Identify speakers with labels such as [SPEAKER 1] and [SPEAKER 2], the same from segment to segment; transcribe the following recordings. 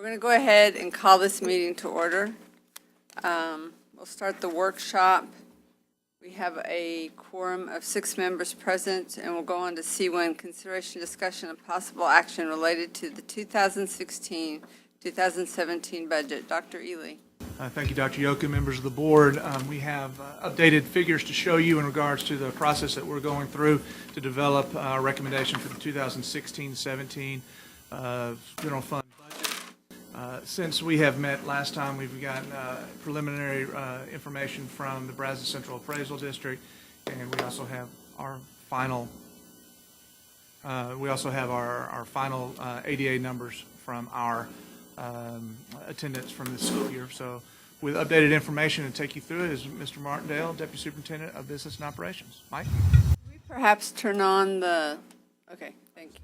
[SPEAKER 1] going to go ahead and call this meeting to order. We'll start the workshop. We have a quorum of 6 members present, and we'll go on to C1, consideration, discussion, and possible action related to the 2016-2017 budget. Dr. Ely.
[SPEAKER 2] Thank you, Dr. Yoka, members of the board. We have updated figures to show you in regards to the process that we're going through to develop a recommendation for the 2016-17 general fund budget. Since we have met last time, we've gotten preliminary information from the Brazos Central Appraisal District, and we also have our final ADA numbers from our attendance from this school year. So with updated information to take you through it is Mr. Martindale, Deputy Superintendent of Business and Operations. Mike?
[SPEAKER 1] Can we perhaps turn on the, okay, thank you.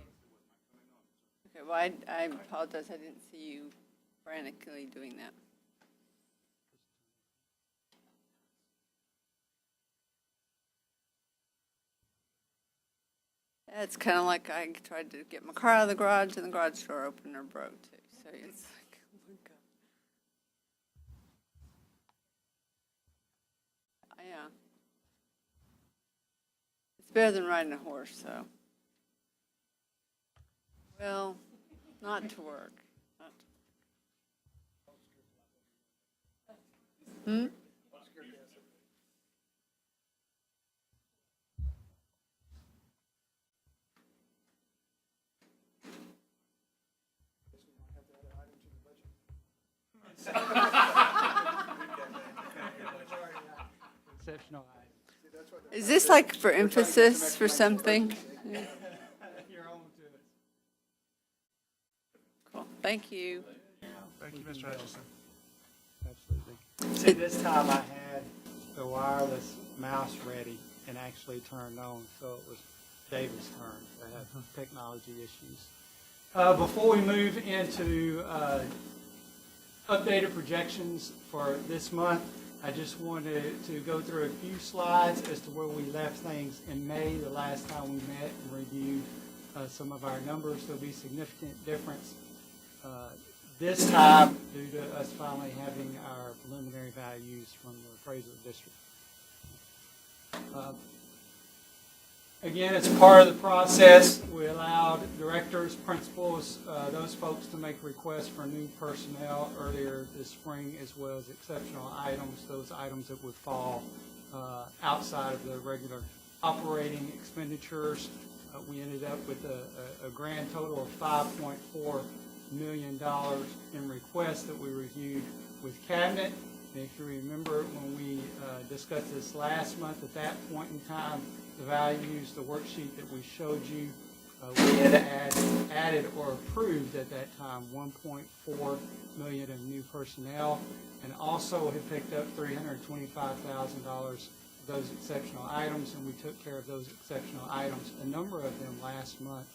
[SPEAKER 1] Okay, well, I apologize. I didn't see you frantically doing that. Yeah, it's kind of like I tried to get my car out of the garage and the garage door opener broke too. So it's like, oh my God. Yeah. It's better than riding a horse, so. Well, not to work. Not to work.
[SPEAKER 3] Exceptional.
[SPEAKER 1] Is this like for emphasis for something? Yeah.
[SPEAKER 3] You're on to it.
[SPEAKER 1] Cool. Thank you.
[SPEAKER 2] Thank you, Mr. Hutchison.
[SPEAKER 3] Absolutely. See, this time I had the wireless mouse ready and actually turned on, so it was David's turn to have technology issues. Before we move into updated projections for this month, I just wanted to go through a few slides as to where we left things in May, the last time we met and reviewed some of our numbers. There'll be significant difference this time due to us finally having our preliminary values from the appraisal district. Again, as part of the process, we allowed directors, principals, those folks to make requests for new personnel earlier this spring, as well as exceptional items, those items that would fall outside of the regular operating expenditures. We ended up with a grand total of $5.4 million in requests that we reviewed with Cabinet. And if you remember when we discussed this last month, at that point in time, the values, the worksheet that we showed you, we had added or approved at that time $1.4 million of new personnel, and also had picked up $325,000 of those exceptional items, and we took care of those exceptional items, a number of them last month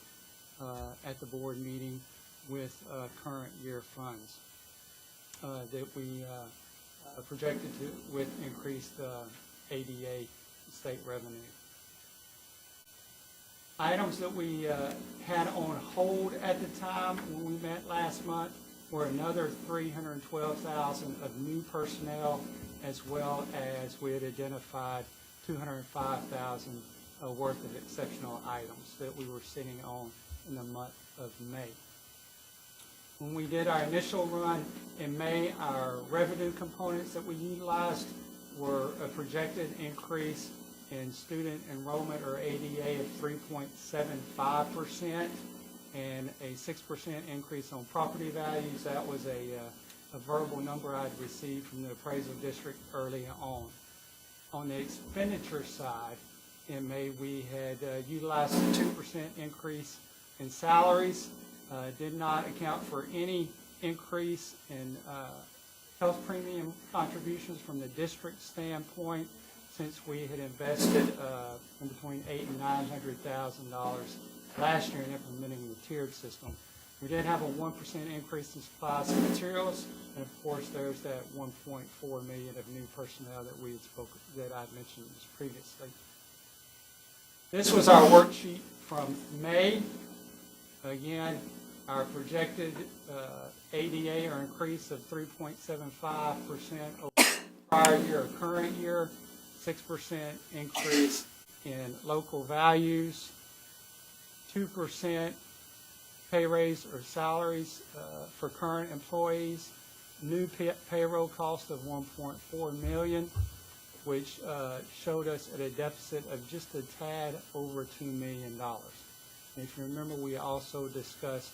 [SPEAKER 3] at the board meeting with current year funds that we projected to with increased ADA state revenue. Items that we had on hold at the time when we met last month were another $312,000 of new personnel, as well as we had identified $205,000 worth of exceptional items that we were sitting on in the month of May. When we did our initial run in May, our revenue components that we utilized were a projected increase in student enrollment, or ADA, of 3.75%, and a 6% increase on property values. That was a verbal number I'd received from the appraisal district early on. On the expenditure side, in May, we had utilized a 2% increase in salaries, did not account for any increase in health premium contributions from the district standpoint, since we had invested in between $800,000 and $900,000 last year in implementing the tiered system. We did have a 1% increase in supplies and materials, and of course there's that $1.4 million of new personnel that we had that I mentioned just previously. This was our worksheet from May. Again, Our projected ADA or increase of 3.75% over prior year or current year, 6% increase in local values, 2% pay raise or salaries for current employees, new payroll cost of $1.4 million, which showed us at a deficit of just a tad over $2 million. And if you remember, we also discussed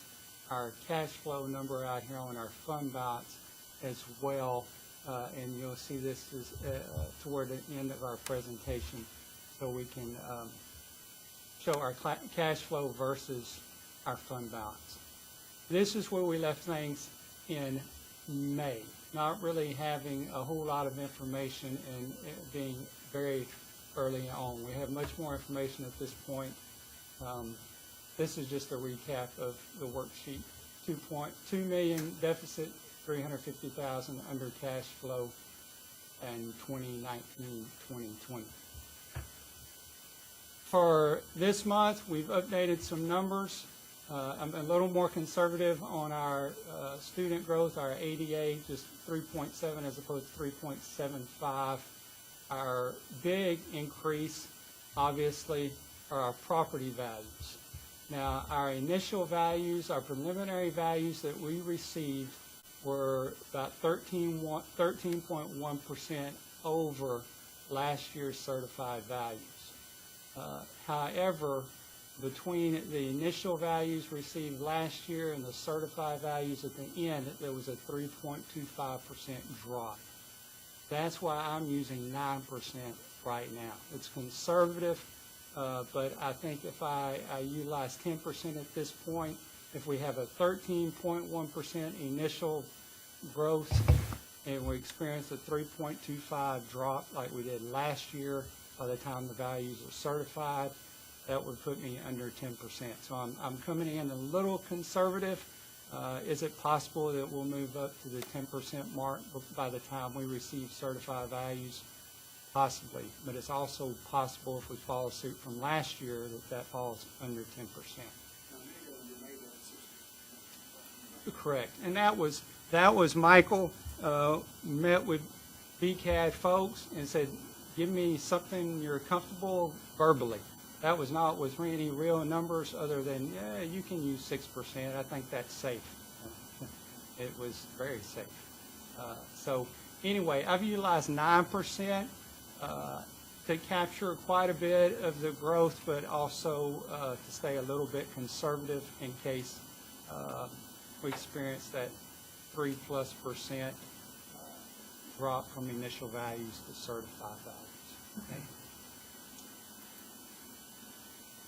[SPEAKER 3] our cash flow number out here on our fund balance as well, and you'll see this is toward the end of our presentation, so we can show our cash flow versus our fund balance. This is where we left things in May, not really having a whole lot of information and being very early on. We have much more information at this point. This is just a recap of the worksheet. 2.2 million deficit, 350,000 under cash flow in 2019-2020. For this month, we've updated some numbers. I'm a little more conservative on our student growth, our ADA, just 3.7 as opposed to 3.75. Our big increase, obviously, are our property values. Now, our initial values, our preliminary values that we received were about 13.1% over last year's certified values. However, between the initial values received last year and the certified values at the end, there was a 3.25% drop. That's why I'm using 9% right now. It's conservative, but I think if I utilize 10% at this point, if we have a 13.1% initial growth and we experience a 3.25 drop like we did last year by the time the values are certified, that would put me under 10%. So I'm coming in a little conservative. Is it possible that we'll move up to the 10% mark by the time we receive certified values? Possibly, but it's also possible if we follow suit from last year that falls under 10%. Correct, and that was Michael met with BCAD folks and said, give me something you're comfortable verbally. That was not with any real numbers other than, yeah, you can use 6%. I think that's safe. It was very safe. So anyway, I've utilized 9% to capture quite a bit of the growth, but also to stay a little bit conservative in case we experience that 3+% drop from initial values to certified values. Okay.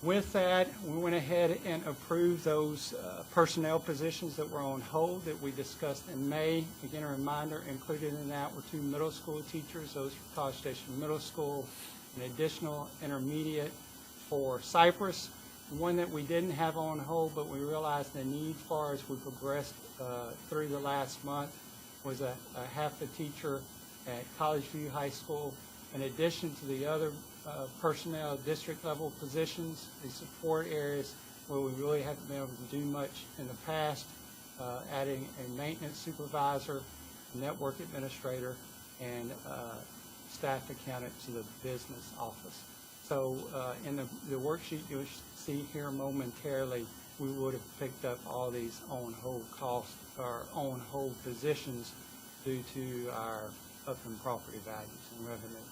[SPEAKER 3] With that, we went ahead and approved those personnel positions that were on hold that we discussed in May. Again, a reminder, included in that were 2 middle school teachers, those for College Station Middle School, an additional intermediate for Cypress. One that we didn't have on hold, but we realized the need for as we progressed through the last month was a half a teacher at College View High School, in addition to the other personnel district level positions, the support areas where we really haven't been able to do much in the past, adding a maintenance supervisor, network administrator, and staff accountant to the business office. So in the worksheet you'll see here momentarily, we would have picked up all these on hold costs or on hold positions due to our up in property values and revenue.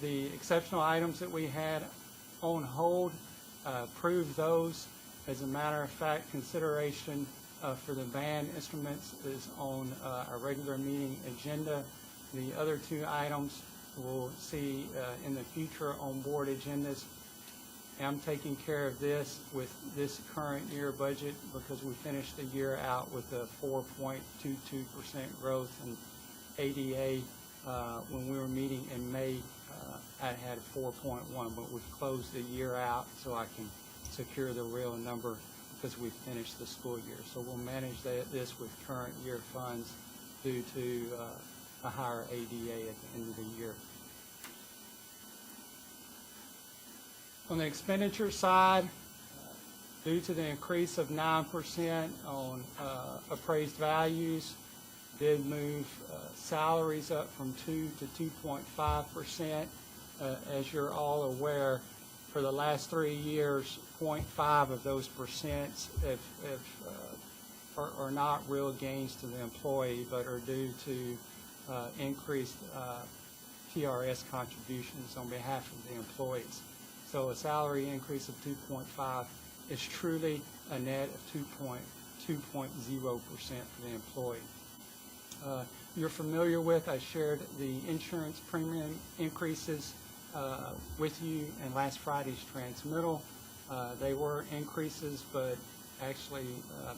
[SPEAKER 3] The exceptional items that we had on hold, approved those. As a matter of fact, consideration for the band instruments is on our regular meeting agenda. The other 2 items we'll see in the future on board agendas. I'm taking care of this with this current year budget because we finished the year out with a 4.22% growth in ADA. When we were meeting in May, I had 4.1, but we've closed the year out so I can secure the real number because we finished the school year. So we'll manage this with current year funds due to a higher ADA at the end of the year. On the expenditure side, Due to the increase of 9% on appraised values, did move salaries up from 2 to 2.5%. As you're all aware, for the last 3 years, 0.5 of those percents are not real gains to the employee, but are due to increased TRS contributions on behalf of the employees. So a salary increase of 2.5 is truly a net of 2.0% for the employee. You're familiar with, I shared the insurance premium increases with you in last Friday's transmittal. They were increases, but actually, I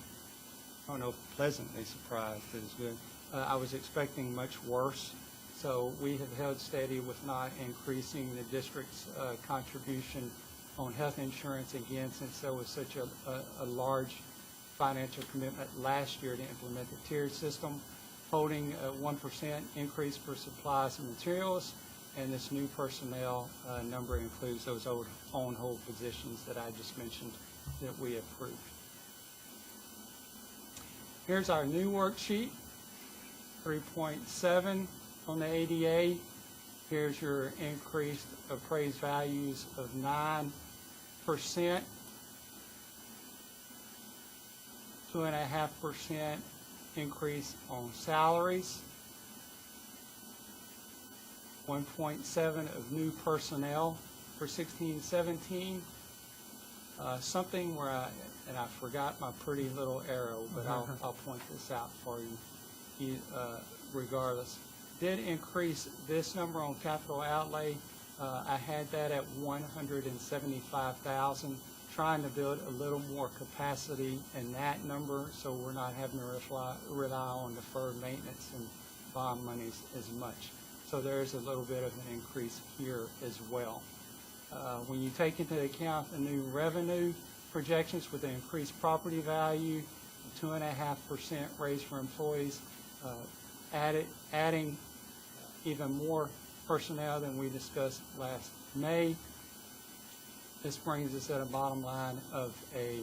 [SPEAKER 3] don't know if pleasantly surprised is good. I was expecting much worse. So we have held steady with not increasing the district's contribution on health insurance again, since there was such a large financial commitment last year to implement the tiered system, holding a 1% increase for supplies and materials, and this new personnel number includes those old on-hold positions that I just mentioned that we approved. Here's our new worksheet, 3.7 on the ADA. Here's your increased appraised values of 9%, 2.5% increase on salaries, 1.7 of new personnel for 16-17. Something where I forgot my pretty little arrow, but I'll point this out for you regardless. Did increase this number on capital outlay. I had that at $175,000, trying to build a little more capacity in that number so we're not having to rely on deferred maintenance and bond monies as much. So there's a little bit of an increase here as well. When you take into account the new revenue projections with the increased property value, 2.5% raise for employees, adding even more personnel than we discussed last May. This brings us at a bottom line of a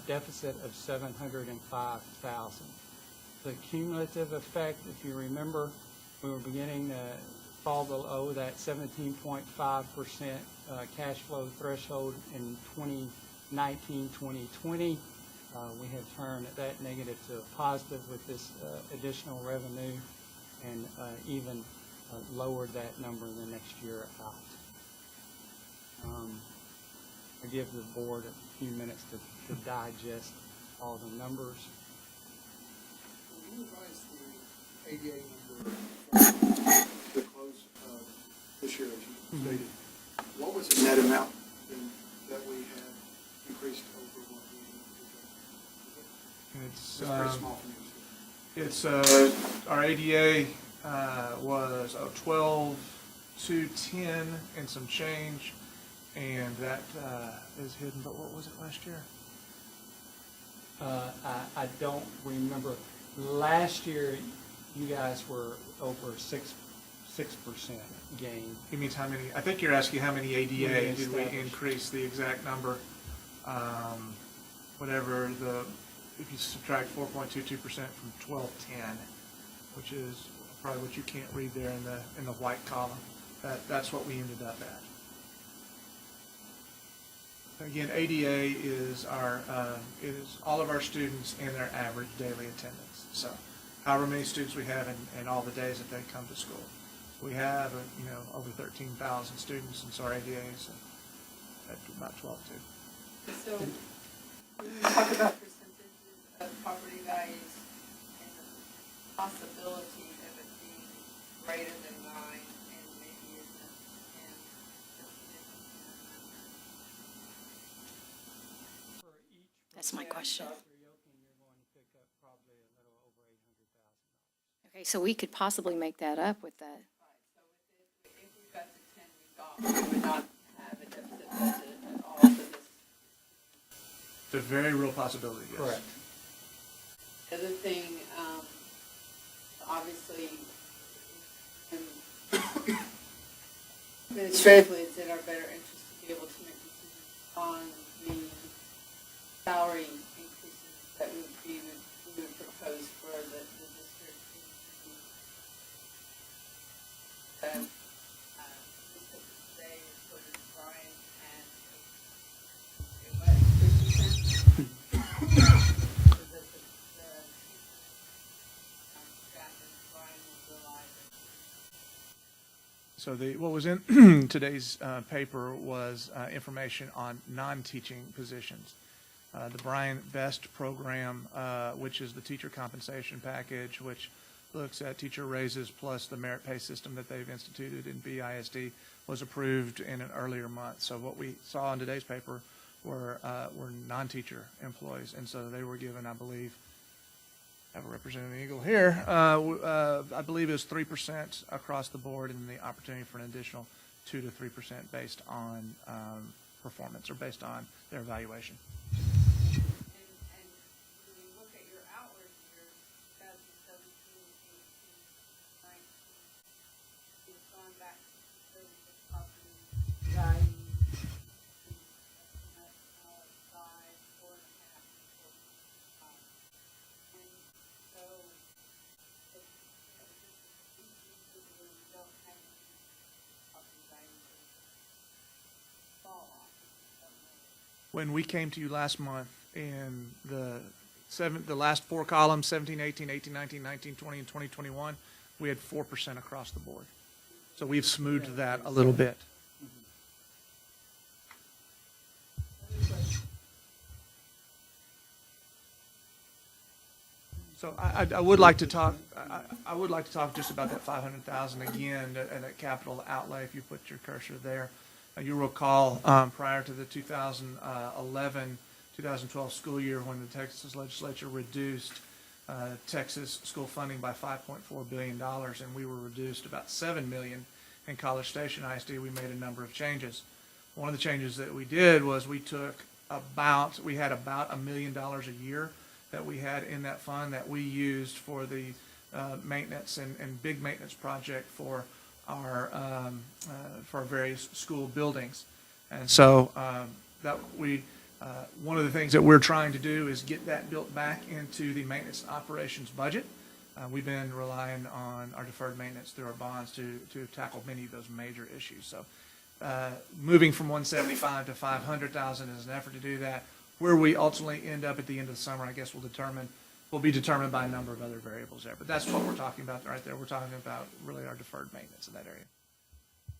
[SPEAKER 3] deficit of $705,000. The cumulative effect, if you remember, we were beginning to fall below that 17.5% cash flow threshold in 2019-2020. We have turned that negative to a positive with this additional revenue, and even lowered that number the next year out. I give the board a few minutes to digest all the numbers.
[SPEAKER 4] When you revised the ADA number from the close of this year, as you stated, what was the net amount that we had increased over what we projected?
[SPEAKER 2] It's
[SPEAKER 4] pretty small for me.
[SPEAKER 2] It's our ADA was 12,210 and some change, and that is hidden. But what was it last year?
[SPEAKER 3] I don't remember. Last year, you guys were over 6% gain.
[SPEAKER 2] He means how many? I think you're asking how many ADA did we
[SPEAKER 3] established.
[SPEAKER 2] increase the exact number? Whatever if you subtract 4.22% from 1210, which is probably what you can't read there in the white column. That's what we ended up at. Again, ADA is all of our students and their average daily attendance. So, however many students we have in all the days that they come to school. We have over 13,000 students, and so our ADA is at about 12 too.
[SPEAKER 1] So when we talk about percentages of property values and the possibility of it being greater than 9 and maybe as much as 10,
[SPEAKER 5] That's my question. Okay, so we could possibly make that up with that.
[SPEAKER 1] so if we got to 10, we would not have a deficit budget at all for this.
[SPEAKER 2] It's a very real possibility, yes.
[SPEAKER 3] Correct.
[SPEAKER 1] The other thing, obviously, administratively, it's in our better interest to be able to make decisions on the
[SPEAKER 2] So what was in today's paper was information on non-teaching positions. The Brian Best program, which is the teacher compensation package, which looks at teacher raises plus the merit pay system that they've instituted in BISD, was approved in an earlier month. So what we saw in today's paper were non-teacher employees, and so they were given, I believe, I have a representative Eagle here. I believe it was 3% across the board, and the opportunity for an additional 2 to 3% based on performance or based on their evaluation.
[SPEAKER 1] And when we look at your outward years, 2017, 18, 19, we've gone back to the property value, size, 4.5, 4.5. And so, if, we don't have any property value fall off.
[SPEAKER 2] When we came to you last month in the last four columns, 17, 18, 18, 19, 19, 20, and 2021, we had 4% across the board. So we've smoothed that a little bit. So I would like to talk. I would like to talk just about that 500,000 again, and that capital outlay. If you put your cursor there, you recall prior to the 2011-2012 school year, when the Texas legislature reduced Texas school funding by $5.4 billion, and we were reduced about $7 million in College Station ISD. We made a number of changes. One of the changes that we did was we had about $1 million a year that we had in that fund that we used for the maintenance and big maintenance project for our various school buildings. And so one of the things that we're trying to do is get that built back into the maintenance operations budget. We've been relying on our deferred maintenance through our bonds to tackle many of those major issues. So moving from 175 to 500,000 is an effort to do that. Where we ultimately end up at the end of the summer, I guess will be determined by a number of other variables there. But that's what we're talking about right there. We're talking about really our deferred maintenance in that area.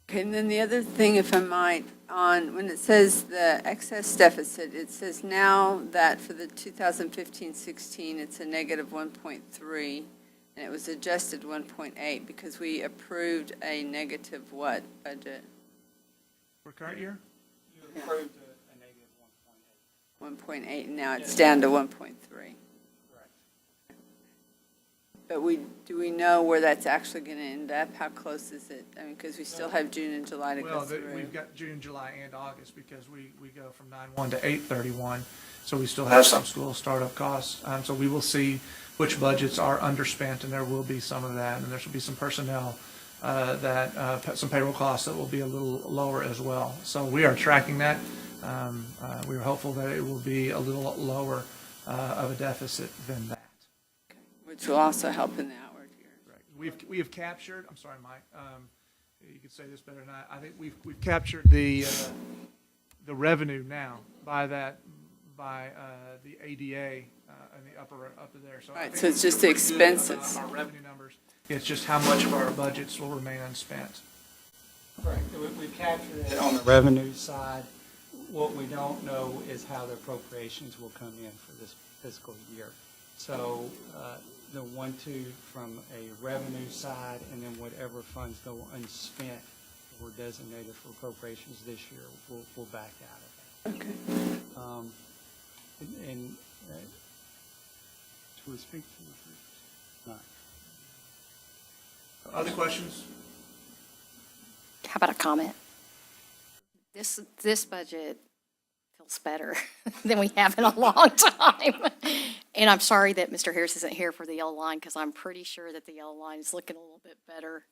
[SPEAKER 1] Okay, and then the other thing, if I might, when it says the excess deficit, it says now that for the 2015-16, it's a negative 1.3, and it was adjusted 1.8 because we approved a negative what budget?
[SPEAKER 2] For current year?
[SPEAKER 3] You approved a negative 1.8.
[SPEAKER 1] 1.8, and now it's down to 1.3.
[SPEAKER 3] Correct.
[SPEAKER 1] But do we know where that's actually going to end up? How close is it? I mean, because we still have June and July to go
[SPEAKER 2] Well,
[SPEAKER 1] through.
[SPEAKER 2] we've got June, July, and August because we go from 9/1 to 8/31, so we still have some school startup costs. So we will see which budgets are underspent, and there will be some of that, and there should be some personnel some payroll costs that will be a little lower as well. So we are tracking that. We are hopeful that it will be a little lower of a deficit than that.
[SPEAKER 1] Which will also help in the outward years.
[SPEAKER 2] Right. We have captured. I'm sorry, Mike. You could say this better than I think we've captured the revenue now by the ADA in the upper there. So
[SPEAKER 1] Right. So it's just the expenses.
[SPEAKER 2] Our revenue numbers. It's just how much of our budgets will remain unspent.
[SPEAKER 3] Correct. We've captured it on the revenue side. What we don't know is how the appropriations will come in for this fiscal year. So the 1.2 from a revenue side, and then whatever funds go unspent or designated for appropriations this year, we'll back out of that.
[SPEAKER 1] Okay.
[SPEAKER 3] Should we speak to no.
[SPEAKER 2] Other questions?
[SPEAKER 5] How about a comment? This budget feels better than we have in a long time. And I'm sorry that Mr. Harris isn't here for the yellow line, because I'm pretty sure that the yellow line is looking a little bit better.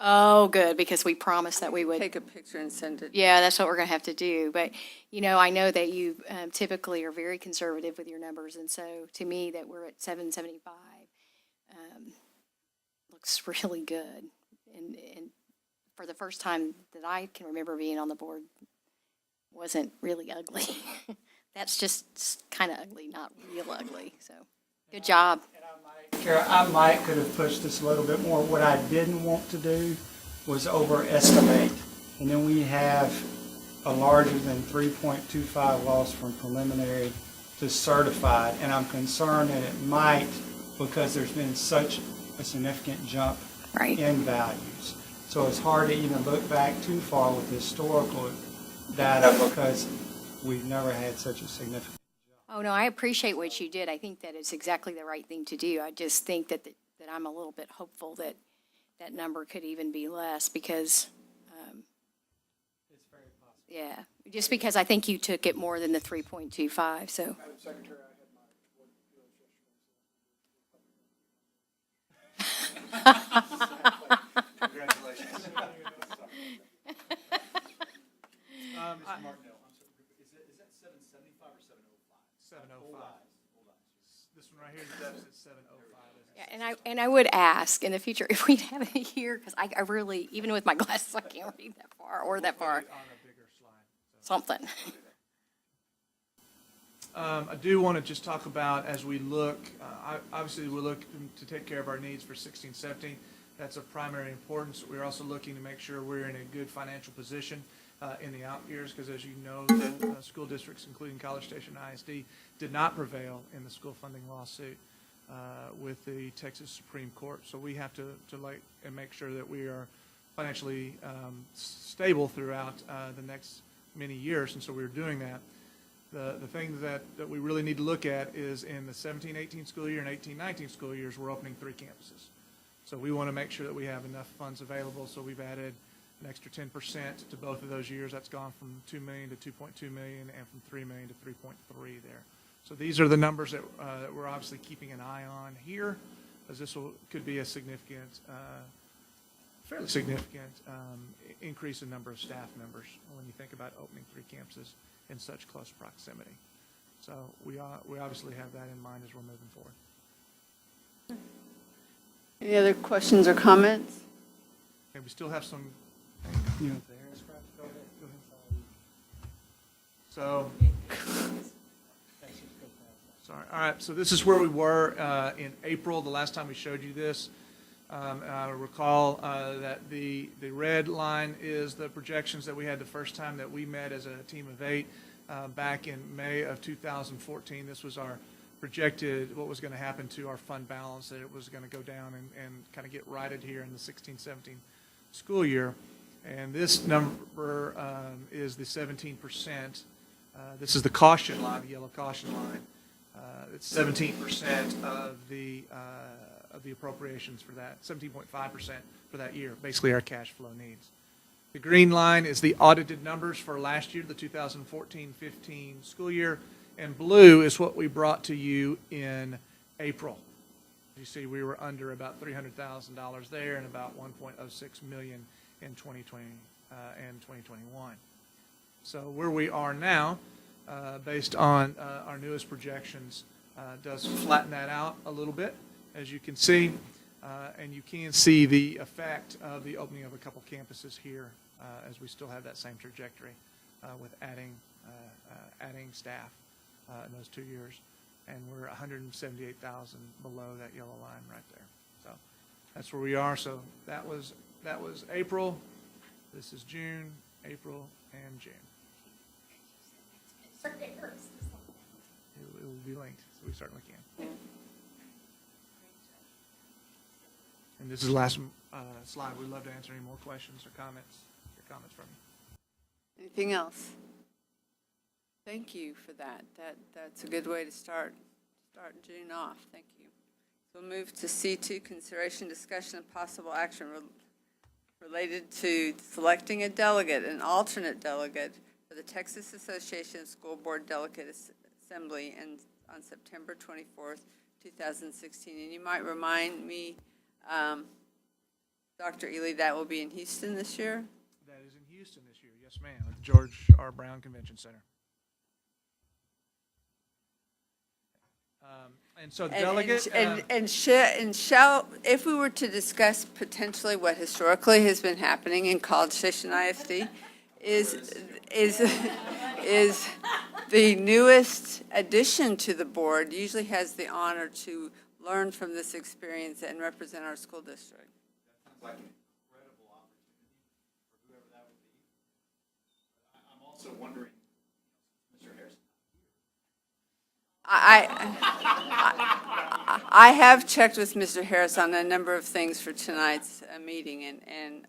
[SPEAKER 5] Oh, good, because we promised that we would.
[SPEAKER 1] Take a picture and send it.
[SPEAKER 5] Yeah, that's what we're going to have to do. But, I know that you typically are very conservative with your numbers. And so to me, that we're at 775 looks really good. for the first time that I can remember being on the board, wasn't really ugly. That's just kind of ugly, not real ugly, so, good job.
[SPEAKER 3] Kara, I might could have pushed this a little bit more. What I didn't want to do was overestimate. And then we have a larger than 3.25 loss from preliminary to certified. And I'm concerned that it might, because there's been such a significant jump
[SPEAKER 5] Right.
[SPEAKER 3] in values. So it's hard to even look back too far with historical data because we've never had such a significant.
[SPEAKER 5] Oh, no, I appreciate what you did. I think that it's exactly the right thing to do. I just think that I'm a little bit hopeful that that number could even be less because,
[SPEAKER 3] It's very possible.
[SPEAKER 5] yeah, just because I think you took it more than the 3.25, so.
[SPEAKER 4] Madam Secretary, I had my board yesterday.
[SPEAKER 2] Congratulations.
[SPEAKER 6] Is that 775 or 705?
[SPEAKER 2] 705. This one right here, the deficit's 705.
[SPEAKER 5] Yeah, and I would ask in the future if we'd have it here, because I really, even with my glasses, I can't read that far or that far,
[SPEAKER 2] On a bigger slide.
[SPEAKER 5] something.
[SPEAKER 2] I do want to just talk about as we look, obviously we look to take care of our needs for 16, 17. That's of primary importance. We're also looking to make sure we're in a good financial position in the out years, because as you know, the school districts, including College Station ISD, did not prevail in the school funding lawsuit with the Texas Supreme Court. So we have to like and make sure that we are financially stable throughout the next many years, and so we're doing that. The thing that we really need to look at is in the 17-18 school year and 18-19 school years, we're opening 3 campuses. So we want to make sure that we have enough funds available, so we've added an extra 10% to both of those years. That's gone from $2 million to $2.2 million and from $3 million to $3.3 there. So these are the numbers that we're obviously keeping an eye on here, as this could be a significant, fairly significant increase in number of staff members when you think about opening 3 campuses in such close proximity. So we obviously have that in mind as we're moving forward.
[SPEAKER 1] Any other questions or comments?
[SPEAKER 2] And we still have some,
[SPEAKER 3] You know, there is, go ahead.
[SPEAKER 2] so,
[SPEAKER 3] Let's just go past that.
[SPEAKER 2] sorry. All right, so this is where we were in April, the last time we showed you this. I recall that the red line is the projections that we had the first time that we met as a team of 8 back in May of 2014. This was our projected what was going to happen to our fund balance, that it was going to go down and kind of get righted here in the 16-17 school year. And this number is the 17%. This is the caution line, the yellow caution line. It's 17% of the appropriations for that, 17.5% for that year, basically our cash flow needs. The green line is the audited numbers for last year, the 2014-15 school year, and blue is what we brought to you in April. You see, we were under about $300,000 there and about $1.06 million in 2020 and 2021. So where we are now, based on our newest projections, does flatten that out a little bit, as you can see, and you can see the effect of the opening of a couple campuses here, as we still have that same trajectory with adding staff in those 2 years, and we're 178,000 below that yellow line right there. So that's where we are. So that was April. This is June, April, and June. It will be linked, so we certainly can. And this is the last slide. We'd love to answer any more questions or comments from you.
[SPEAKER 1] Anything else? Thank you for that. That's a good way to start June off. Thank you. So we'll move to C2, consideration, discussion, and possible action related to selecting a delegate, an alternate delegate for the Texas Association of School Board Delegate Assembly on September 24th, 2016. And you might remind me, Dr. Ely, that will be in Houston this year?
[SPEAKER 2] That is in Houston this year, yes, ma'am, at the George R. Brown Convention Center. And so the
[SPEAKER 1] And-
[SPEAKER 2] delegate.
[SPEAKER 1] And shall, if we were to discuss potentially what historically has been happening in College Station ISD, is the newest addition to the board usually has the honor to learn from this experience and represent our school district.
[SPEAKER 6] Sounds like an incredible opportunity for whoever that would be. I'm also wondering, Mr. Harrison.
[SPEAKER 1] I have checked with Mr. Harris on a number of things for tonight's meeting, and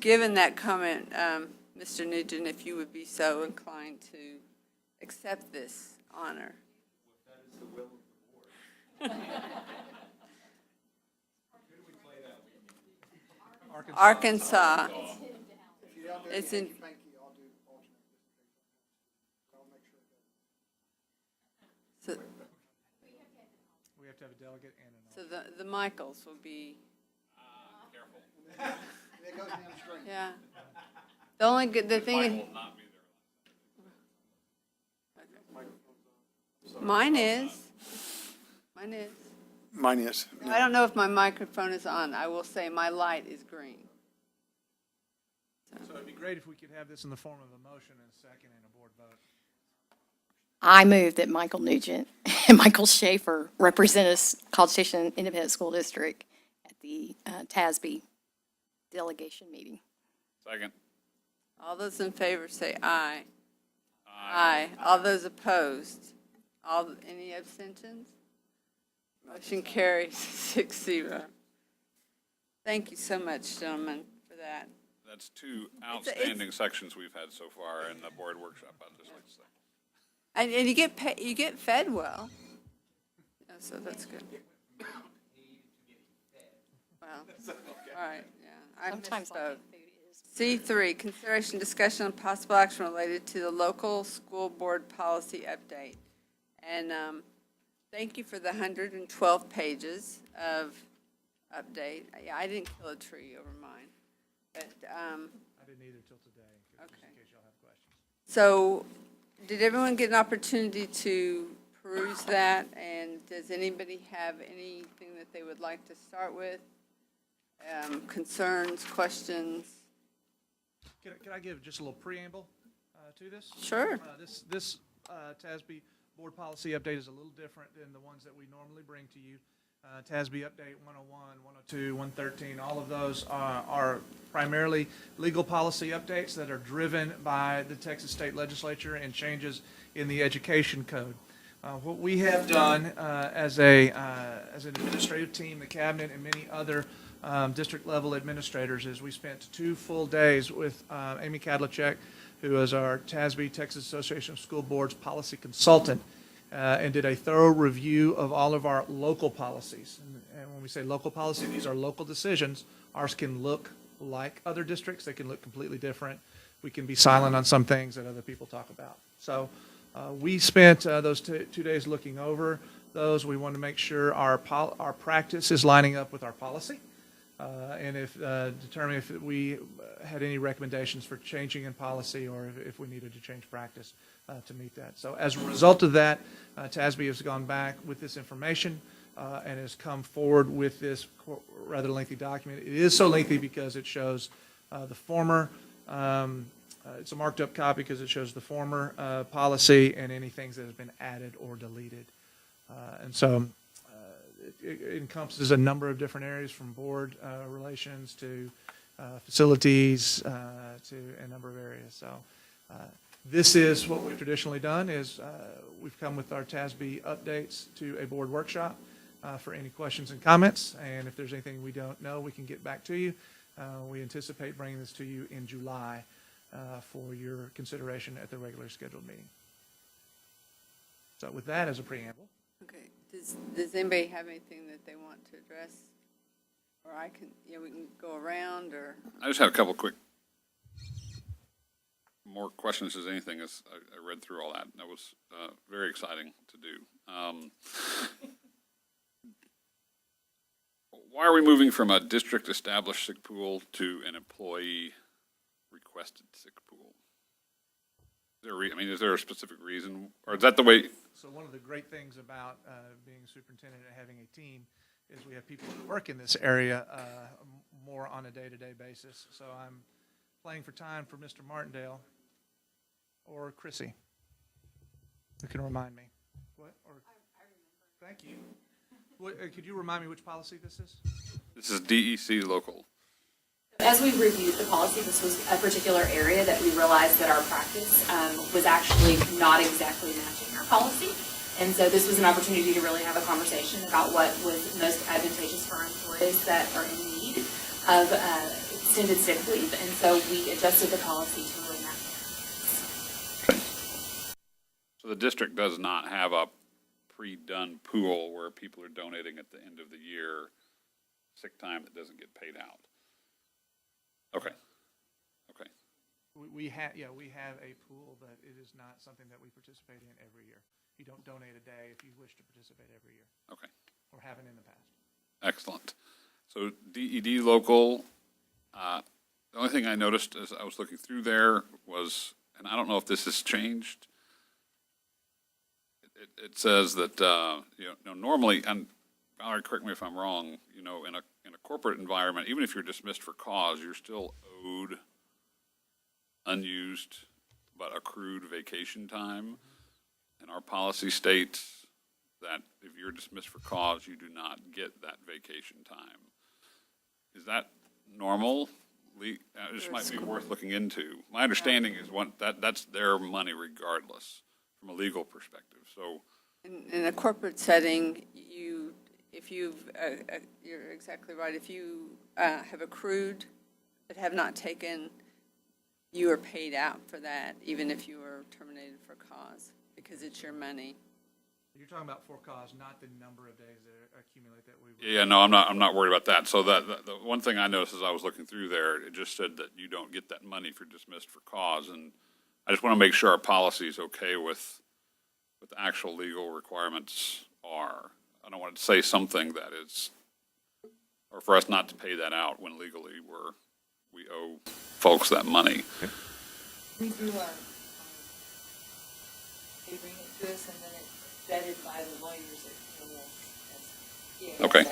[SPEAKER 1] given that comment, Mr. Nugent, if you would be so inclined to accept this honor.
[SPEAKER 6] That is the will of the board.
[SPEAKER 1] Arkansas.
[SPEAKER 4] If you don't do
[SPEAKER 1] It's
[SPEAKER 4] anything,
[SPEAKER 1] in-
[SPEAKER 4] thank you, I'll do alternate just in case. I'll make sure that.
[SPEAKER 1] So
[SPEAKER 2] We have to have a delegate and an
[SPEAKER 1] so the Michaels will be,
[SPEAKER 4] It goes downstream.
[SPEAKER 1] yeah. The only good, the thing. Mine is.
[SPEAKER 4] Mine is.
[SPEAKER 1] I don't know if my microphone is on. I will say my light is green.
[SPEAKER 2] So it'd be great if we could have this in the form of a motion and a second and a board vote.
[SPEAKER 5] I move that Michael Nugent and Michael Schaefer represent us, College Station Independent School District, at the TASB delegation meeting.
[SPEAKER 7] Second.
[SPEAKER 1] All those in favor say aye. Aye. All those opposed? Any abstentions? Motion carries 6-0. Thank you so much, gentlemen, for that.
[SPEAKER 7] That's two
[SPEAKER 1] it's-
[SPEAKER 7] outstanding sections we've had so far in the board workshop, I'd just like to say.
[SPEAKER 1] And you get fed well. Yeah, so that's good. Well, all right, yeah. I
[SPEAKER 5] Sometimes I
[SPEAKER 1] misspoke.
[SPEAKER 5] think food is.
[SPEAKER 1] C3, consideration, discussion, and possible action related to the local school board policy update. And thank you for the 112 pages of update. Yeah, I didn't kill a tree over mine, but,
[SPEAKER 2] I didn't either till today, just
[SPEAKER 1] Okay.
[SPEAKER 2] in case y'all have questions.
[SPEAKER 1] so did everyone get an opportunity to peruse that? And does anybody have anything that they would like to start with? Concerns, questions?
[SPEAKER 2] Can I give just a little preamble to this?
[SPEAKER 1] Sure.
[SPEAKER 2] This TASB board policy update is a little different than the ones that we normally bring to you. TASB update 101, 102, 113, all of those are primarily legal policy updates that are driven by the Texas State Legislature and changes in the education code. What we have done as an administrative team, the cabinet, and many other district-level administrators is we spent 2 full days with Amy Kadlacek, who is our TASB, Texas Association of School Boards policy consultant, and did a thorough review of all of our local policies. And when we say local policy, these are local decisions. Ours can look like other districts. They can look completely different. We can be silent on some things that other people talk about. So we spent those 2 days looking over those. We want to make sure our practice is lining up with our policy. And determine if we had any recommendations for changing in policy or if we needed to change practice to meet that. So as a result of that, TASB has gone back with this information and has come forward with this rather lengthy document. It is so lengthy because it shows the former, it's a marked up copy because it shows the former policy and any things that have been added or deleted. And so it encompasses a number of different areas from board relations to facilities to a number of areas. So this is what we've traditionally done is we've come with our TASB updates to a board workshop for any questions and comments. And if there's anything we don't know, we can get back to you. We anticipate bringing this to you in July for your consideration at the regularly scheduled meeting. So with that as a preamble.
[SPEAKER 1] Okay, does anybody have anything that they want to address? Or I can, we can go around, or,
[SPEAKER 7] I just had a couple quick, more questions as anything as I read through all that. That was very exciting to do. Why are we moving from a district-established sick pool to an employee-requested sick pool? is there a specific reason, or is that the way?
[SPEAKER 2] So one of the great things about being a superintendent and having a team is we have people who work in this area more on a day-to-day basis. So I'm playing for time for Mr. Martindale or Chrissy, who can remind me. What? Or, I remember. Thank you. Could you remind me which policy this is?
[SPEAKER 7] This is DEC local.
[SPEAKER 8] As we reviewed the policy, this was a particular area that we realized that our practice was actually not exactly matching our policy. And so this was an opportunity to really have a conversation about what was most advantageous for our employees that are in need of extended sick leave. And so we adjusted the policy to really match that.
[SPEAKER 7] So the district does not have a pre-done pool where people are donating at the end of the year sick time that doesn't get paid out. Okay. Okay.
[SPEAKER 2] We have a pool, but it is not something that we participate in every year. You don't donate a day if you wish to participate every year.
[SPEAKER 7] Okay.
[SPEAKER 2] Or haven't in the past.
[SPEAKER 7] Excellent. So DED local, the only thing I noticed as I was looking through there was, and I don't know if this has changed, it says that, normally, and Valerie, correct me if I'm wrong, in a corporate environment, even if you're dismissed for cause, you're still owed unused but accrued vacation time. And our policy states that if you're dismissed for cause, you do not get that vacation time. Is that normal? This might be worth looking into. My understanding is that's their money regardless from a legal perspective. So,
[SPEAKER 1] In a corporate setting, you're exactly right. If you have accrued but have not taken, you are paid out for that, even if you were terminated for cause, because it's your money.
[SPEAKER 2] You're talking about for cause, not the number of days that accumulate that we.
[SPEAKER 7] yeah, no, I'm not worried about that. So the one thing I noticed as I was looking through there, it just said that you don't get that money if you're dismissed for cause, and I just want to make sure our policy is okay with what the actual legal requirements are. I don't want to say something that is, or for us not to pay that out when legally we owe folks that money.
[SPEAKER 9] We do they bring it to us and then it's vetted by the lawyers at the
[SPEAKER 7] Okay.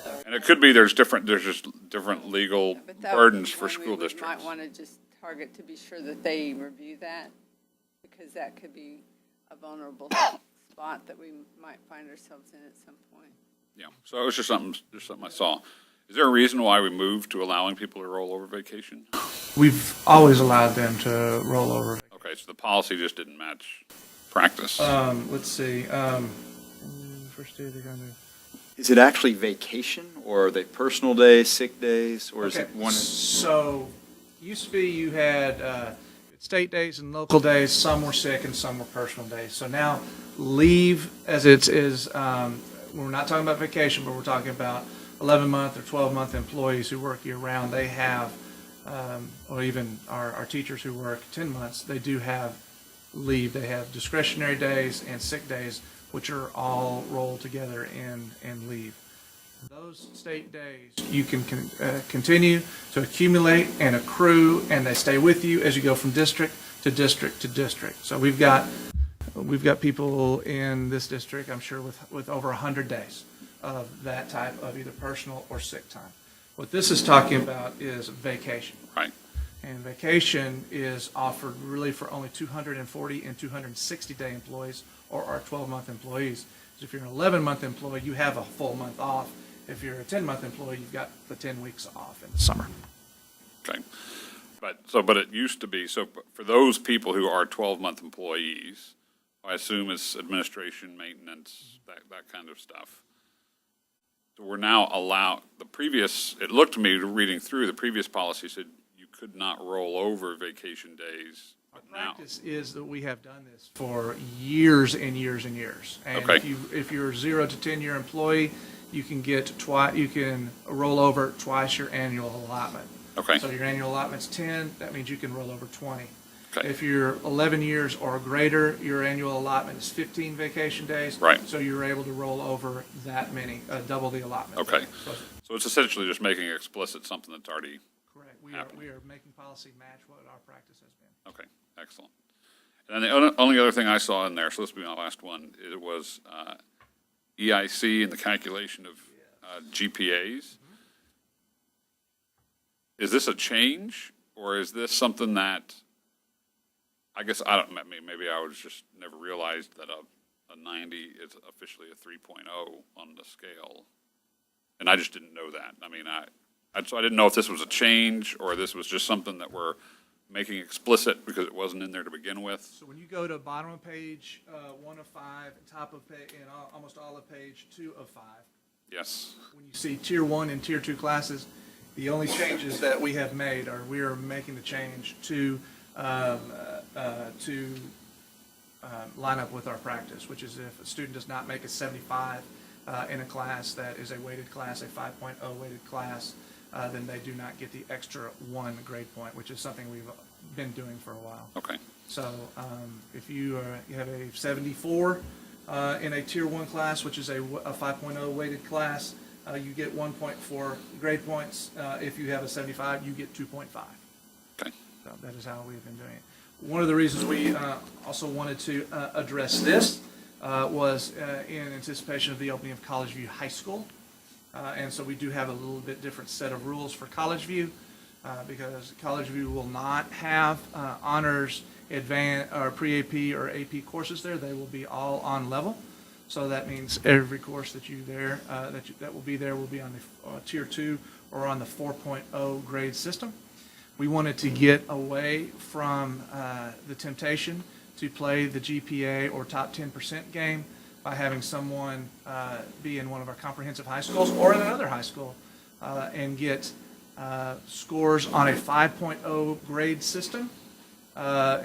[SPEAKER 9] So,
[SPEAKER 7] And it could be there's just different legal
[SPEAKER 1] But that
[SPEAKER 7] burdens
[SPEAKER 1] would be
[SPEAKER 7] for
[SPEAKER 1] one
[SPEAKER 7] school
[SPEAKER 1] we
[SPEAKER 7] districts.
[SPEAKER 1] might want to just target to be sure that they review that, because that could be a vulnerable spot that we might find ourselves in at some point.
[SPEAKER 7] Yeah, so it was just something I saw. Is there a reason why we moved to allowing people to roll over vacation?
[SPEAKER 2] We've always allowed them to roll over.
[SPEAKER 7] Okay, so the policy just didn't match practice.
[SPEAKER 2] Let's see. First day they're going to.
[SPEAKER 10] Is it actually vacation, or are they personal days, sick days, or is
[SPEAKER 2] Okay,
[SPEAKER 10] it one?
[SPEAKER 2] so used to be you had state days and local days. Some were sick and some were personal days. So now leave, as it is, we're not talking about vacation, but we're talking about 11-month or 12-month employees who work year-round. They have, or even our teachers who work 10 months, they do have leave. They have discretionary days and sick days, which are all rolled together in leave. Those state days, you can continue to accumulate and accrue, and they stay with you as you go from district to district to district. So we've got people in this district, I'm sure, with over 100 days of that type of either personal or sick time. What this is talking about is vacation.
[SPEAKER 7] Right.
[SPEAKER 2] And vacation is offered really for only 240 and 260-day employees, or our 12-month employees. So if you're an 11-month employee, you have a full month off. If you're a 10-month employee, you've got the 10 weeks off in the summer.
[SPEAKER 7] Okay. But it used to be, so for those people who are 12-month employees, I assume it's administration, maintenance, that kind of stuff. So we're now allowed, it looked to me, reading through, the previous policy said you could not roll over vacation days, but now.
[SPEAKER 2] Practice is that we have done this for years and years and years. And
[SPEAKER 7] Okay.
[SPEAKER 2] if you're a 0 to 10-year employee, you can roll over twice your annual allotment.
[SPEAKER 7] Okay.
[SPEAKER 2] So your annual allotment's 10, that means you can roll over 20.
[SPEAKER 7] Okay.
[SPEAKER 2] If you're 11 years or greater, your annual allotment is 15 vacation days.
[SPEAKER 7] Right.
[SPEAKER 2] So you're able to roll over that many, double the allotment.
[SPEAKER 7] Okay.
[SPEAKER 2] So,
[SPEAKER 7] So it's essentially just making explicit something that's already,
[SPEAKER 2] correct. We are making policy match what our practice has been.
[SPEAKER 7] okay, excellent. And the only other thing I saw in there, so this will be my last one, it was EIC and the calculation of GPAs. Is this a change, or is this something that, I guess, I don't, maybe I was just never realized that a 90 is officially a 3.0 on the scale. And I just didn't know that. I mean, so I didn't know if this was a change, or this was just something that we're making explicit because it wasn't in there to begin with.
[SPEAKER 2] So when you go to bottom of page 1 of 5, top of page, and almost all of page 2 of 5,
[SPEAKER 7] Yes.
[SPEAKER 2] when you see Tier 1 and Tier 2 classes, the only changes that we have made are we are making the change to line up with our practice, which is if a student does not make a 75 in a class that is a weighted class, a 5.0 weighted class, then they do not get the extra 1 grade point, which is something we've been doing for a while.
[SPEAKER 7] Okay.
[SPEAKER 2] So if you have a 74 in a Tier 1 class, which is a 5.0 weighted class, you get 1.4 grade points. If you have a 75, you get 2.5.
[SPEAKER 7] Okay.
[SPEAKER 2] So that is how we've been doing it. One of the reasons we also wanted to address this was in anticipation of the opening of College View High School. And so we do have a little bit different set of rules for College View because College View will not have honors, advanced, or pre-AP or AP courses there. They will be all on level. So that means every course that that will be there will be on the Tier 2 or on the 4.0 grade system. We wanted to get away from the temptation to play the GPA or top 10% game by having someone be in one of our comprehensive high schools or in another high school and get scores on a 5.0 grade system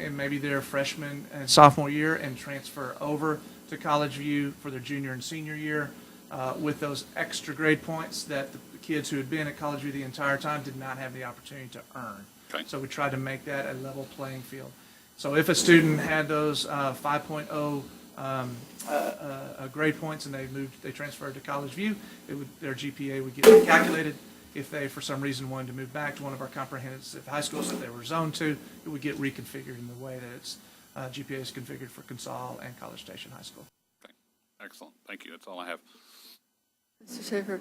[SPEAKER 2] in maybe their freshman and sophomore year and transfer over to College View for their junior and senior year with those extra grade points that the kids who had been at College View the entire time did not have the opportunity to earn.
[SPEAKER 7] Okay.
[SPEAKER 2] So we tried to make that a level playing field. So if a student had those 5.0 grade points and they transferred to College View, their GPA would get calculated. If they, for some reason, wanted to move back to one of our comprehensive high schools that they were zoned to, it would get reconfigured in the way that its GPA is configured for Consol and College Station High School.
[SPEAKER 7] Okay. Excellent. Thank you. That's all I have.
[SPEAKER 1] Mr. Schaefer,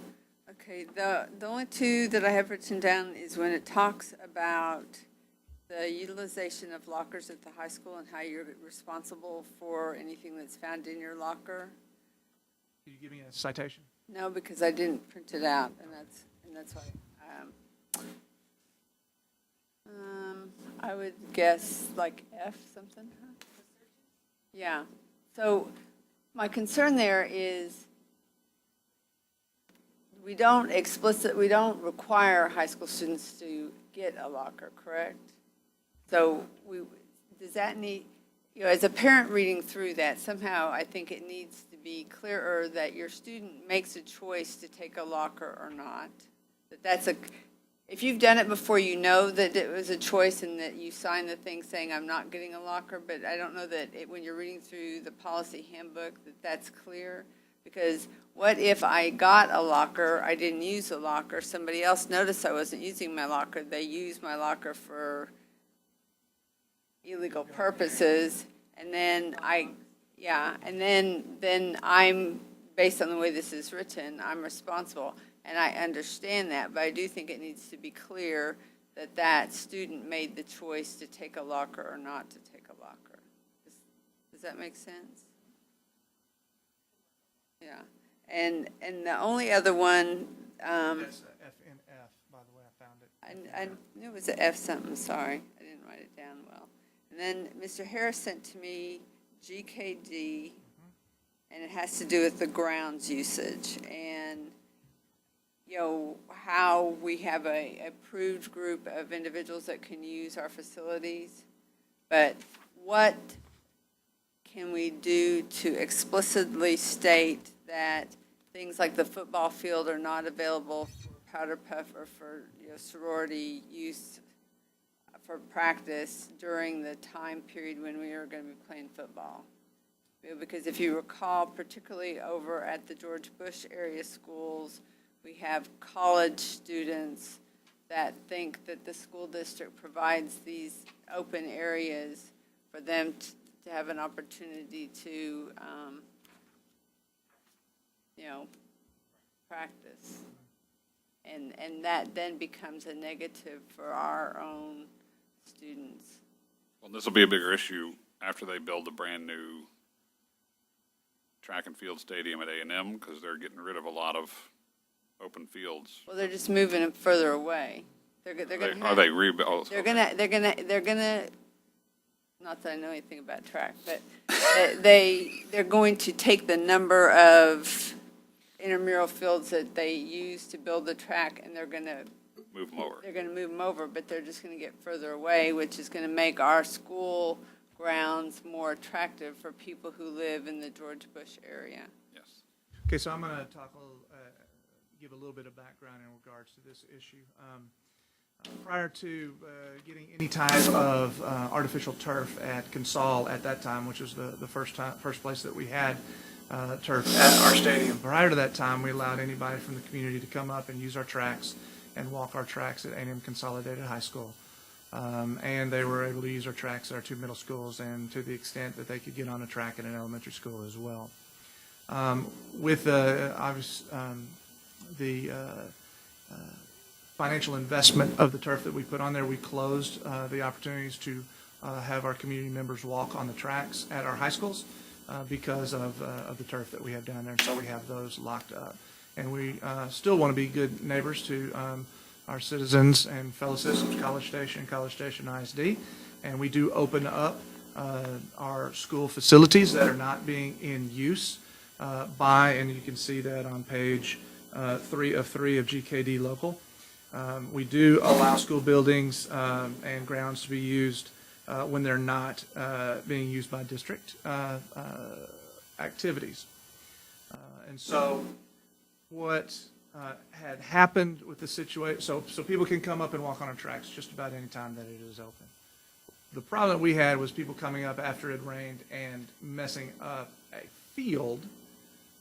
[SPEAKER 1] okay, the only two that I have written down is when it talks about the utilization of lockers at the high school and how you're responsible for anything that's found in your locker.
[SPEAKER 2] Can you give me a citation?
[SPEAKER 1] No, because I didn't print it out, and that's why. I would guess like F something. Huh? Yeah. So my concern there is we don't require high school students to get a locker, correct? So does that need, as a parent reading through that, somehow I think it needs to be clearer that your student makes a choice to take a locker or not. If you've done it before, you know that it was a choice and that you signed the thing saying, I'm not getting a locker, but I don't know that when you're reading through the policy handbook that's clear. Because what if I got a locker, I didn't use a locker, somebody else noticed I wasn't using my locker, they used my locker for illegal purposes, and then then I'm, based on the way this is written, I'm responsible. And I understand that, but I do think it needs to be clear that that student made the choice to take a locker or not to take a locker. Does that make sense? Yeah. And the only other one,
[SPEAKER 2] That's FNF, by the way, I found it.
[SPEAKER 1] I knew it was an F something, sorry. I didn't write it down well. And then Mr. Harris sent to me GKD, and it has to do with the grounds usage. And how we have a approved group of individuals that can use our facilities, but what can we do to explicitly state that things like the football field are not available for powder puff or for sorority use for practice during the time period when we are going to be playing football? Because if you recall, particularly over at the George Bush area schools, we have college students that think that the school district provides these open areas for them to have an opportunity to, practice. And that then becomes a negative for our own students.
[SPEAKER 7] Well, this will be a bigger issue after they build a brand-new track and field stadium at A&M, because they're getting rid of a lot of open fields.
[SPEAKER 1] Well, they're just moving them further away. They're gonna
[SPEAKER 7] Are they rebuilt?
[SPEAKER 1] They're gonna, not that I know anything about track, but they're going to take the number of intramural fields that they use to build the track, and they're gonna
[SPEAKER 7] Move them over.
[SPEAKER 1] move them over, but they're just gonna get further away, which is gonna make our school grounds more attractive for people who live in the George Bush area.
[SPEAKER 7] Yes.
[SPEAKER 2] Okay, so I'm going to talk a little, give a little bit of background in regards to this issue. Prior to getting any type of artificial turf at Consol at that time, which was the first place that we had turf at our stadium, prior to that time, we allowed anybody from the community to come up and use our tracks and walk our tracks at A&M Consolidated High School. And they were able to use our tracks at our two middle schools, and to the extent that they could get on a track at an elementary school as well. With the financial investment of the turf that we put on there, we closed the opportunities to have our community members walk on the tracks at our high schools because of the turf that we have down there. So we have those locked up. And we still want to be good neighbors to our citizens and fellow citizens, College Station ISD. And we do open up our school facilities that are not being in use and you can see that on page 3 of GKD Local. We do allow school buildings and grounds to be used when they're not being used by district activities. And so what had happened with the situation, so people can come up and walk on our tracks just about any time that it is open. The problem that we had was people coming up after it rained and messing up a field,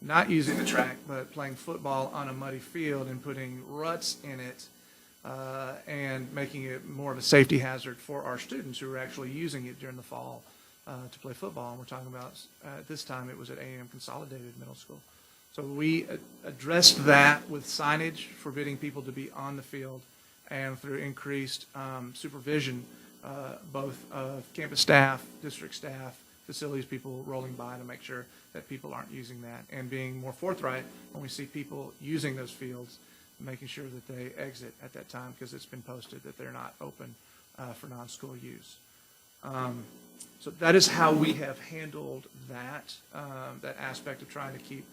[SPEAKER 2] not using the track, but playing football on a muddy field and putting ruts in it and making it more of a safety hazard for our students who are actually using it during the fall to play football. And we're talking about, at this time, it was at A&M Consolidated Middle School. So we addressed that with signage forbidding people to be on the field and through increased supervision, both of campus staff, district staff, facilities people rolling by to make sure that people aren't using that, and being more forthright when we see people using those fields, making sure that they exit at that time because it's been posted that they're not open for non-school use. So that is how we have handled that aspect of trying to keep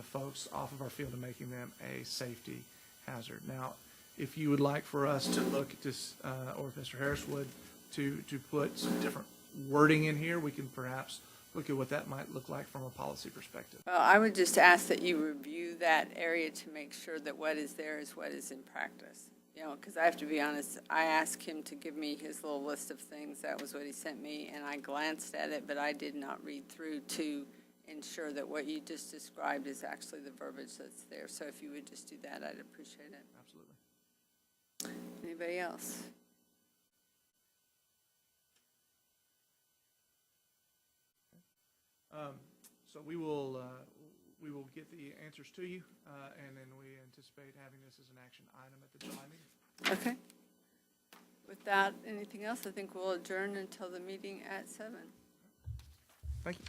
[SPEAKER 2] folks off of our field and making them a safety hazard. Now, if you would like for us to look at this, or if Mr. Harris would, to put some different wording in here, we can perhaps look at what that might look like from a policy perspective.
[SPEAKER 1] Well, I would just ask that you review that area to make sure that what is there is what is in practice. Because I have to be honest, I asked him to give me his little list of things. That was what he sent me, and I glanced at it, but I did not read through to ensure that what you just described is actually the verbiage that's there. So if you would just do that, I'd appreciate it.
[SPEAKER 2] Absolutely.
[SPEAKER 1] Anybody else?
[SPEAKER 2] So we will get the answers to you, and then we anticipate having this as an action item at the July meeting.
[SPEAKER 1] Okay. Without anything else, I think we'll adjourn until the meeting at 7.
[SPEAKER 2] Thank you.